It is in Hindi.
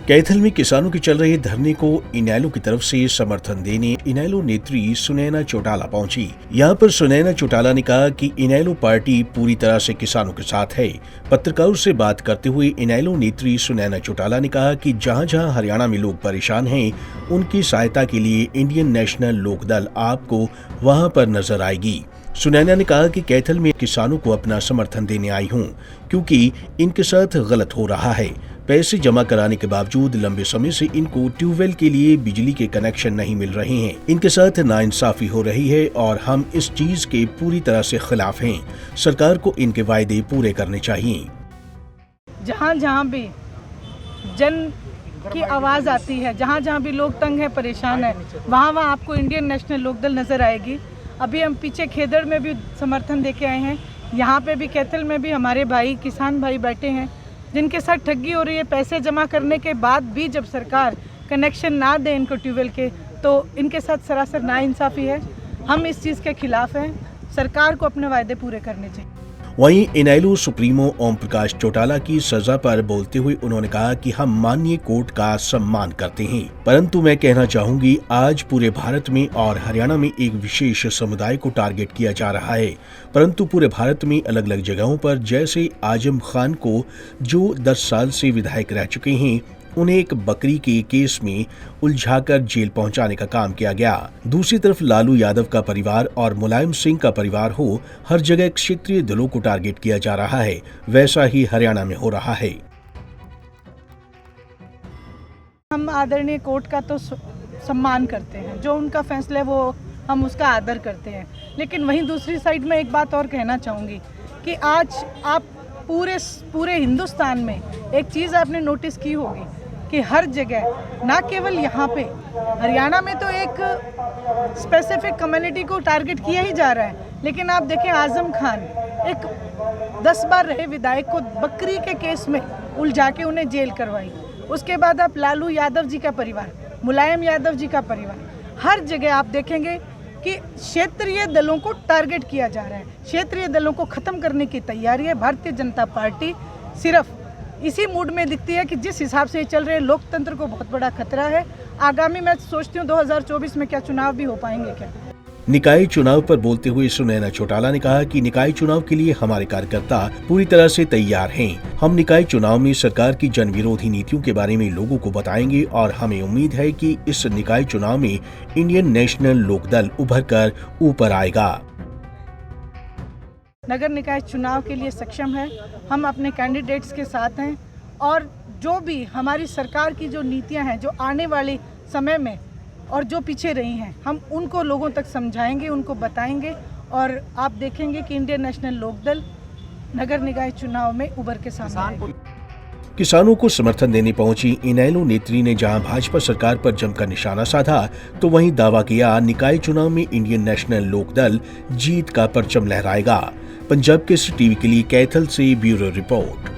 कैथल में किसानों के चल रहे धरने को इनेलो की तरफ से समर्थन देने इनेलो नेत्री सुनैना चौटाला पहुंची। यहां पर सुनैना चौटाला ने कहा कि इनेलो पार्टी पूरी तरह से किसानों के साथ है। पत्रकारों से बात करते हुए इनेलो नेत्री सुनैना चौटाला ने कहा कि जहां-जहां हरियाणा में लोग परेशान हैं, उनकी सहायता के लिए इंडियन नेशनल लोकदल आपको वहां पर नजर आएगी। सुनैना ने कहा कि कैथल में किसानों को अपना समर्थन देने आई हूं, क्योंकि इनके साथ गलत हो रहा है। पैसे जमा कराने के बावजूद लंबे समय से इनको ट्यूबवेल के लिए बिजली के कनेक्शन नहीं मिल रहे हैं। इनके साथ नाइंसाफी हो रही है और हम इस चीज के पूरी तरह से खिलाफ हैं। सरकार को इनके वायदे पूरे करने चाहिए। जहाँ जहाँ भी जन की आवाज़ आती है, जहाँ जहाँ भी लोग तंग है, परेशान है, वहाँ वहाँ आपको इंडियन नेशनल लोकदल नज़र आएगी। अभी हम पीछे खेदड़ में भी समर्थन दे के आए हैं। यहाँ पे भी कैथल में भी हमारे भाई किसान भाई बैठे हैं जिनके साथ ठगी हो रही है। पैसे जमा करने के बाद भी जब सरकार कनेक्शन ना दे इनको ट्यूबवेल के, तो इनके साथ सरासर नाइंसाफ़ी है। हम इस चीज़ के खिलाफ हैं। सरकार को अपने वायदे पूरे करने चाहिए। वहीं इनेलो सुप्रीमो ओम प्रकाश चौटाला की सजा पर बोलते हुए उन्होंने कहा कि हम माननीय कोर्ट का सम्मान करते हैं, परंतु मैं कहना चाहूंगी आज पूरे भारत में और हरियाणा में एक विशेष समुदाय को टारगेट किया जा रहा है, परंतु पूरे भारत में अलग अलग जगहों पर जैसे आजम खान को जो 10 साल से विधायक रह चुके हैं, उन्हें एक बकरी के केस में उलझाकर जेल पहुंचाने का काम किया गया। दूसरी तरफ लालू यादव का परिवार और मुलायम सिंह का परिवार हो, हर जगह क्षेत्रीय दलों को टारगेट किया जा रहा है। वैसा ही हरियाणा में हो रहा है। हम आदरणीय कोर्ट का तो सम्मान करते हैं, जो उनका फैसला है वो हम उसका आदर करते हैं, लेकिन वहीं दूसरी साइड में एक बात और कहना चाहूँगी कि आज आप पूरे हिंदुस्तान में एक चीज़ आपने नोटिस की होगी कि हर जगह, ना केवल यहाँ पे, हरियाणा में तो एक स्पेसिफिक कम्युनिटी को टारगेट किया ही जा रहा है, लेकिन आप देखें आजम खान एक 10 बार रहे विधायक को बकरी के केस में उलझा के उन्हें जेल करवाई। उसके बाद आप लालू यादव जी का परिवार, मुलायम यादव जी का परिवार, हर जगह आप देखेंगे कि क्षेत्रीय दलों को टारगेट किया जा रहा है। क्षेत्रीय दलों को ख़त्म करने की तैयारी है। भारतीय जनता पार्टी सिर्फ इसी मूड में दिखती है कि जिस हिसाब से ये चल रहे लोकतंत्र को बहुत बड़ा खतरा है। आगामी मैं सोचती हूँ 2024 में क्या चुनाव भी हो पाएंगे क्या। निकाय चुनाव पर बोलते हुए सुनैना चौटाला ने कहा कि निकाय चुनाव के लिए हमारे कार्यकर्ता पूरी तरह से तैयार हैं। हम निकाय चुनाव में सरकार की जन विरोधी नीतियों के बारे में लोगों को बताएंगे और हमें उम्मीद है कि इस निकाय चुनाव में इंडियन नेशनल लोकदल उभर कर ऊपर आएगा। नगर निकाय चुनाव के लिए सक्षम है। हम अपने कैंडिडेट्स के साथ हैं और जो भी हमारी सरकार की जो नीतियाँ हैं, जो आने वाले समय में और जो पीछे रही हैं, हम उनको लोगों तक समझाएंगे, उनको बताएंगे और आप देखेंगे कि इंडियन नेशनल लोकदल नगर निकाय चुनाव में उभर के सामने आएगी। किसानों को समर्थन देने पहुंची इनेलो नेत्री ने जहां भाजपा सरकार पर जमकर निशाना साधा, तो वहीं दावा किया निकाय चुनाव में इंडियन नेशनल लोकदल जीत का परचम लहराएगा। पंजाब केसरी टीवी के लिए कैथल से ब्यूरो रिपोर्ट।